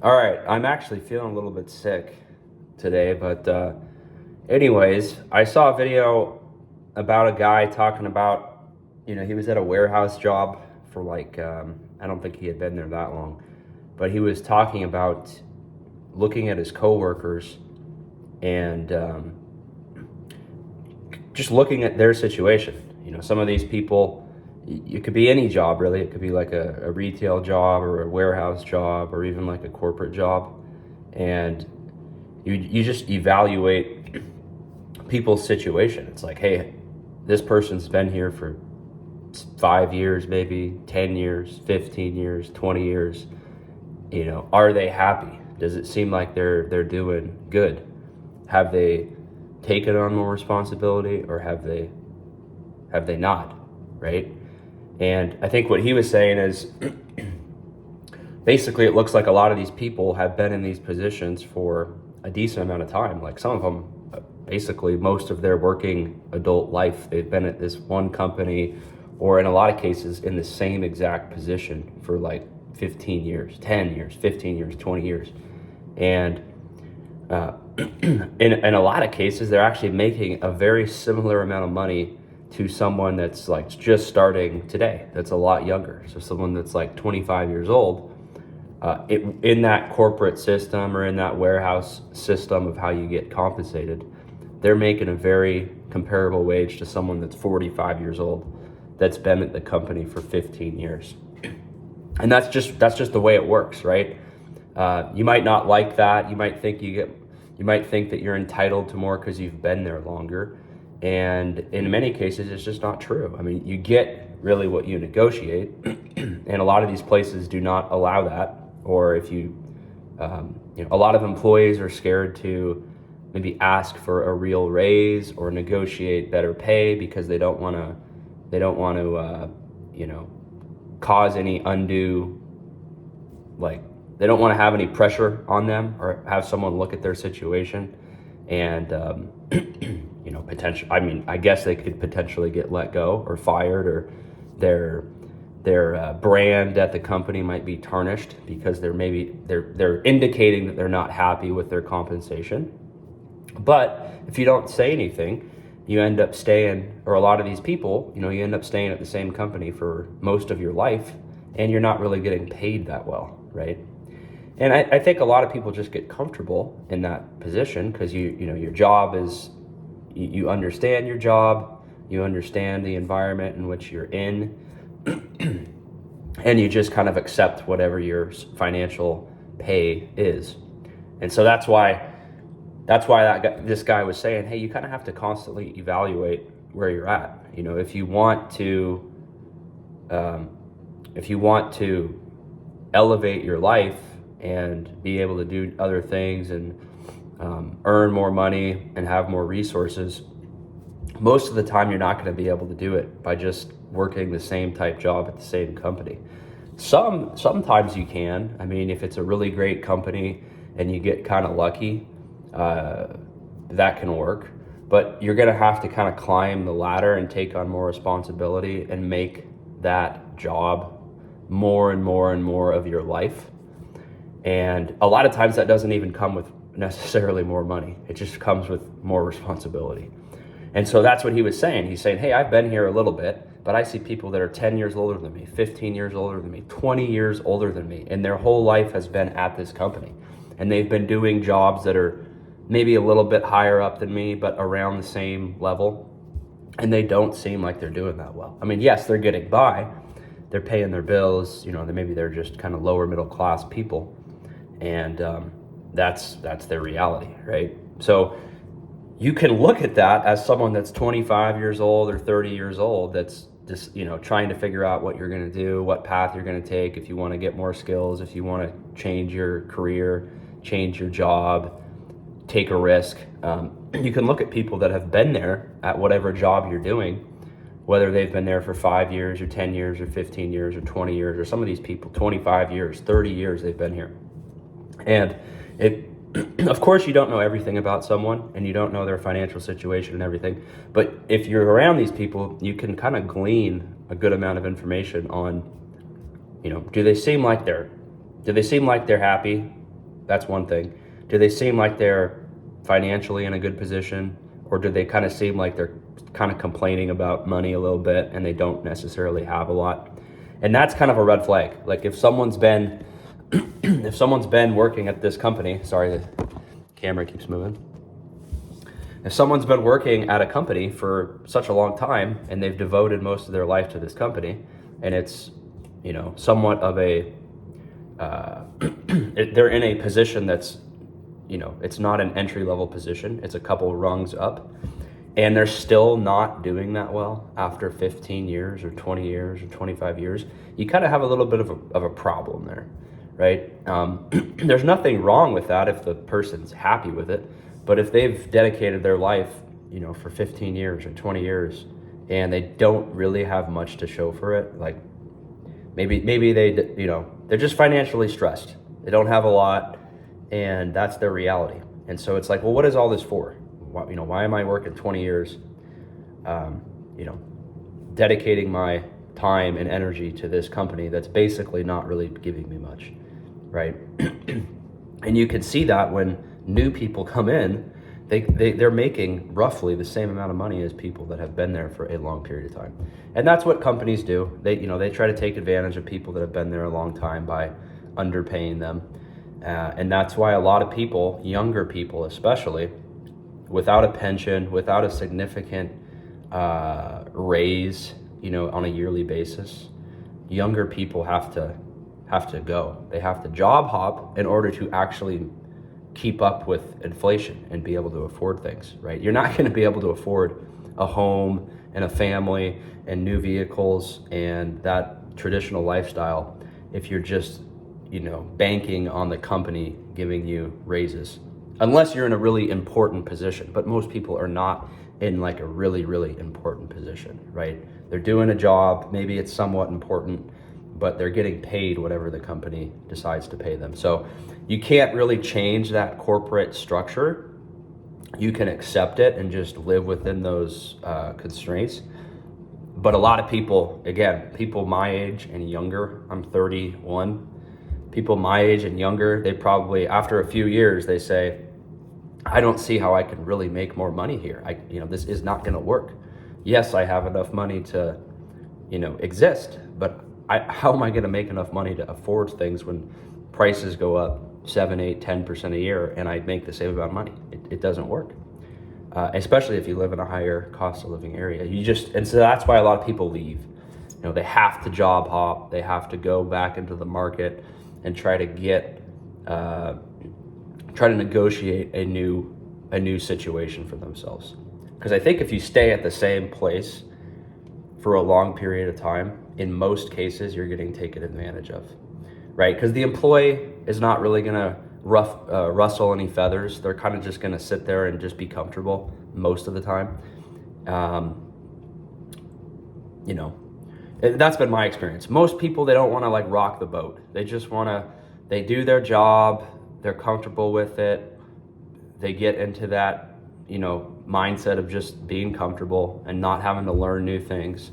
All right, I'm actually feeling a little bit sick today, but anyways, I saw a video about a guy talking about, he was at a warehouse job for I don't think he had been there that long, but he was talking about looking at his coworkers and just looking at their situation. Some of these people, it could be any job really. It could be like a retail job or a warehouse job or even like a corporate job. And you just evaluate people's situation. It's like, hey, this person's been here for 5 years, maybe 10 years, 15 years, 20 years. Are they happy? Does it seem like they're doing good? Have they taken on more responsibility, or have they not? Right? And I think what he was saying is basically it looks like a lot of these people have been in these positions for a decent amount of time. Like some of them, basically most of their working adult life, they've been at this one company, or in a lot of cases in the same exact position for like 15 years, 10 years, 15 years, 20 years. And in a lot of cases, they're actually making a very similar amount of money to someone that's like just starting today, that's a lot younger. So someone that's like 25 years old, in that corporate system or in that warehouse system of how you get compensated, they're making a very comparable wage to someone that's 45 years old that's been at the company for 15 years. And that's just the way it works, right? You might not like that. You might think that you're entitled to more because you've been there longer. And in many cases, it's just not true. I mean, you get really what you negotiate, and a lot of these places do not allow that. Or if a lot of employees are scared to maybe ask for a real raise or negotiate better pay because they don't want to, cause any undue, like, they don't want to have any pressure on them or have someone look at their situation and, potential. I mean, I guess they could potentially get let go or fired, or their brand at the company might be tarnished because they're indicating that they're not happy with their compensation. But if you don't say anything, you end up staying, or a lot of these people, you end up staying at the same company for most of your life, and you're not really getting paid that well, right? And I think a lot of people just get comfortable in that position because your job is, you understand your job, you understand the environment in which you're in, and you just kind of accept whatever your financial pay is. And so that's why this guy was saying, hey, you kind of have to constantly evaluate where you're at. If you want to elevate your life and be able to do other things and earn more money and have more resources, most of the time you're not going to be able to do it by just working the same type job at the same company. Sometimes you can. I mean, if it's a really great company and you get kind of lucky, that can work. But you're going to have to kind of climb the ladder and take on more responsibility and make that job more and more and more of your life. And a lot of times that doesn't even come with necessarily more money. It just comes with more responsibility. And so that's what he was saying. He's saying, hey, I've been here a little bit, but I see people that are 10 years older than me, 15 years older than me, 20 years older than me, and their whole life has been at this company. And they've been doing jobs that are maybe a little bit higher up than me, but around the same level. And they don't seem like they're doing that well. I mean, yes, they're getting by. They're paying their bills. Maybe they're just kind of lower middle class people. And that's their reality, right? So you can look at that as someone that's 25 years old or 30 years old that's just, trying to figure out what you're going to do, what path you're going to take, if you want to get more skills, if you want to change your career, change your job, take a risk. You can look at people that have been there at whatever job you're doing, whether they've been there for 5 years or 10 years or 15 years or 20 years, or some of these people, 25 years, 30 years they've been here. And of course, you don't know everything about someone and you don't know their financial situation and everything. But if you're around these people, you can kind of glean a good amount of information on, do they seem like they're happy? That's one thing. Do they seem like they're financially in a good position, or do they kind of seem like they're kind of complaining about money a little bit and they don't necessarily have a lot? And that's kind of a red flag. Like if someone's been if someone's been working at this company, sorry, the camera keeps moving. If someone's been working at a company for such a long time and they've devoted most of their life to this company, and it's, you know, somewhat of a, they're in a position that's, you know, it's not an entry level position, it's a couple rungs up, and they're still not doing that well after 15 years or 20 years or 25 years, you kind of have a little bit of a problem there, right? There's nothing wrong with that if the person's happy with it. But if they've dedicated their life, you know, for 15 years or 20 years, and they don't really have much to show for it, like maybe they, you know, they're just financially stressed. They don't have a lot, and that's their reality. And so it's like, well, what is all this for? Why am I working 20 years, you know, dedicating my time and energy to this company that's basically not really giving me much, right? And you can see that when new people come in, they're making roughly the same amount of money as people that have been there for a long period of time. And that's what companies do. They try to take advantage of people that have been there a long time by underpaying them. And that's why a lot of people, younger people especially, without a pension, without a significant raise, you know, on a yearly basis, younger people have to go. They have to job hop in order to actually keep up with inflation and be able to afford things, right? You're not going to be able to afford a home and a family and new vehicles and that traditional lifestyle if you're just, you know, banking on the company giving you raises, unless you're in a really important position. But most people are not in like a really, really important position, right? They're doing a job, maybe it's somewhat important, but they're getting paid whatever the company decides to pay them. So you can't really change that corporate structure. You can accept it and just live within those constraints. But a lot of people, again, people my age and younger, I'm 31, people my age and younger, they probably, after a few years, they say, I don't see how I can really make more money here. This is not gonna work. Yes, I have enough money to, exist, but how am I gonna make enough money to afford things when prices go up 7, 8, 10% a year and I make the same amount of money? It doesn't work. Especially if you live in a higher cost of living area. And so that's why a lot of people leave. They have to job hop, they have to go back into the market and try to negotiate a new situation for themselves. Because I think if you stay at the same place for a long period of time, in most cases, you're getting taken advantage of, right? Because the employee is not really gonna rustle any feathers. They're kind of just gonna sit there and just be comfortable most of the time. That's been my experience. Most people, they don't wanna rock the boat. They just they do their job, they're comfortable with it. They get into that, mindset of just being comfortable and not having to learn new things.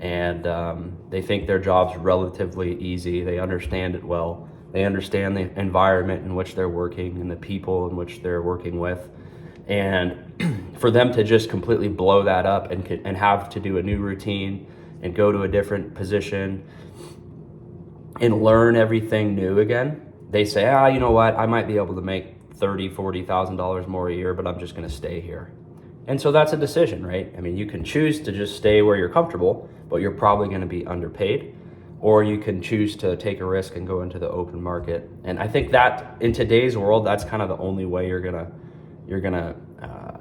And they think their job's relatively easy. They understand it well. They understand the environment in which they're working and the people in which they're working with. And for them to just completely blow that up and have to do a new routine and go to a different position and learn everything new again, they say, you know what, I might be able to make $30,000, $40,000 more a year, but I'm just gonna stay here. And so that's a decision, right? I mean, you can choose to just stay where you're comfortable, but you're probably gonna be underpaid, or you can choose to take a risk and go into the open market. And I think that in today's world, that's kind of the only way you're gonna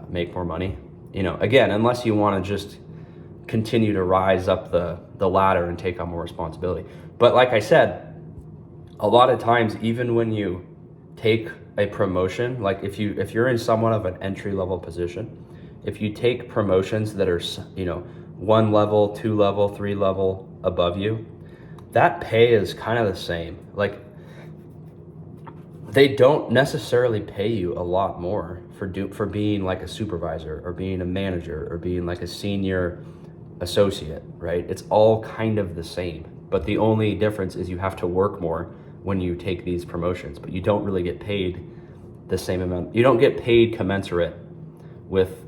make more money. Again, unless you wanna just continue to rise up the ladder and take on more responsibility. But like I said, a lot of times, even when you take a promotion, like if you're in somewhat of an entry level position, if you take promotions that are 1 level, 2 level, 3 level above you, that pay is kind of the same. Like, they don't necessarily pay you a lot more for being like a supervisor or being a manager or being like a senior associate, right? It's all kind of the same, but the only difference is you have to work more when you take these promotions, but you don't really get paid the same amount. You don't get paid commensurate with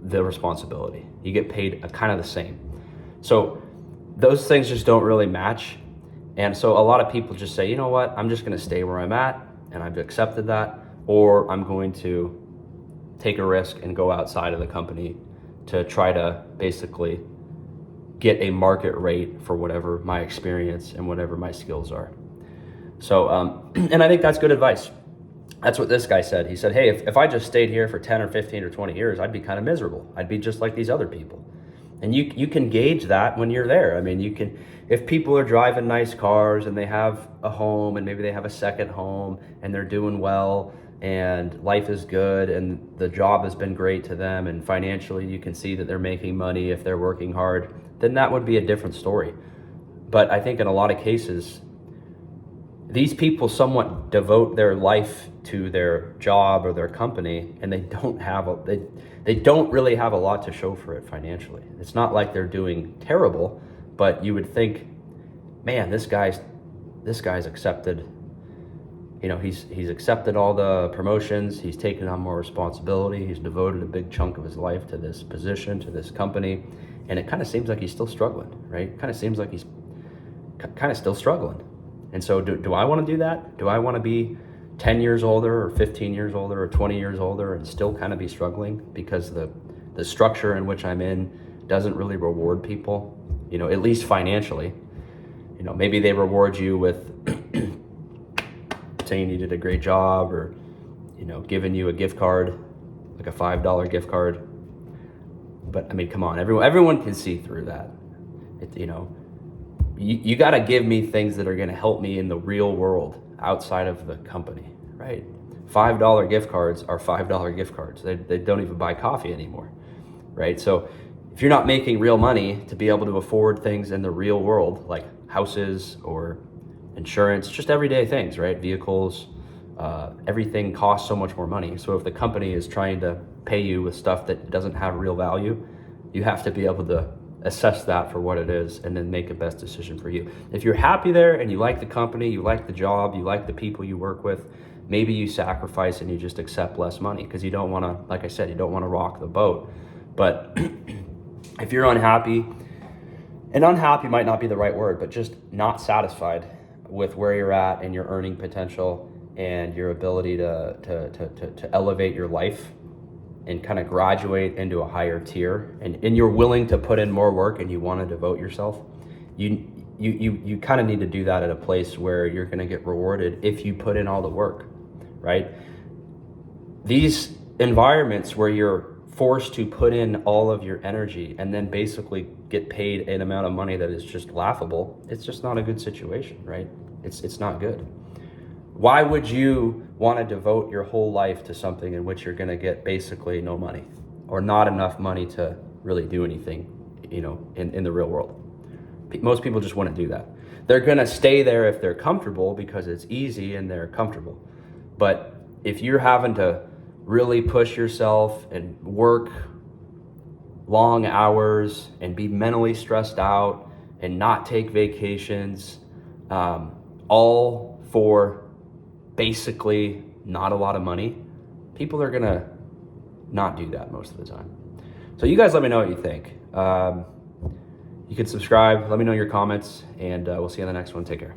the responsibility. You get paid kind of the same. So those things just don't really match. And so a lot of people just say, you know what, I'm just going to stay where I'm at, and I've accepted that, or I'm going to take a risk and go outside of the company to try to basically get a market rate for whatever my experience and whatever my skills are. So, and I think that's good advice. That's what this guy said. He said, hey, if I just stayed here for 10 or 15 or 20 years, I'd be kind of miserable. I'd be just like these other people. And you can gauge that when you're there. I mean, you can, if people are driving nice cars and they have a home and maybe they have a second home and they're doing well and life is good and the job has been great to them and financially you can see that they're making money if they're working hard, then that would be a different story. But I think in a lot of cases, these people somewhat devote their life to their job or their company, and they don't really have a lot to show for it financially. It's not like they're doing terrible, but you would think, man, this guy's accepted, he's accepted all the promotions, he's taken on more responsibility, he's devoted a big chunk of his life to this position, to this company, and it kind of seems like he's still struggling, right? Kind of seems like he's kind of still struggling. And so do I want to do that? Do I want to be 10 years older or 15 years older or 20 years older and still kind of be struggling because the structure in which I'm in doesn't really reward people, at least financially? Maybe they reward you with saying you did a great job or, giving you a gift card, like a $5 gift card. But I mean, come on, everyone can see through that. You got to give me things that are going to help me in the real world outside of the company, right? $5 gift cards are $5 gift cards. They don't even buy coffee anymore, right? So if you're not making real money to be able to afford things in the real world, like houses or insurance, just everyday things, right? Vehicles, everything costs so much more money. So if the company is trying to pay you with stuff that doesn't have real value, you have to be able to assess that for what it is and then make a best decision for you. If you're happy there and you like the company, you like the job, you like the people you work with, maybe you sacrifice and you just accept less money because you don't want to, like I said, you don't want to rock the boat. But if you're unhappy, and unhappy might not be the right word, but just not satisfied with where you're at and your earning potential and your ability to elevate your life and kind of graduate into a higher tier, and you're willing to put in more work and you want to devote yourself, you kind of need to do that at a place where you're going to get rewarded if you put in all the work, right? These environments where you're forced to put in all of your energy and then basically get paid an amount of money that is just laughable, it's just not a good situation, right? It's not good. Why would you want to devote your whole life to something in which you're going to get basically no money or not enough money to really do anything, in the real world? Most people just wouldn't do that. They're going to stay there if they're comfortable because it's easy and they're comfortable. But if you're having to really push yourself and work long hours and be mentally stressed out and not take vacations, all for basically not a lot of money, people are gonna not do that most of the time. So you guys let me know what you think. You can subscribe, let me know your comments, and we'll see you on the next one. Take care.